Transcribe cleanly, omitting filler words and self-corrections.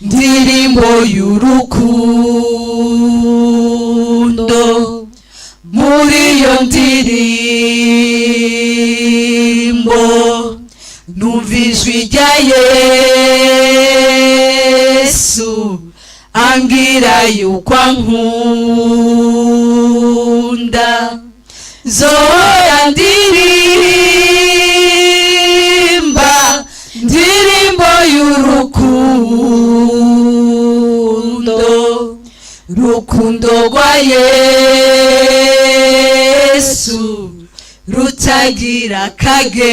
ndirimbo y'urukundo. Muri iyo ndirimbo numva ijwi rya Yesu ambwira yuko ankunda. Zoya ndirimba ndirimbo y'urukundo, rukundo rwa Yesu rutagira akagero.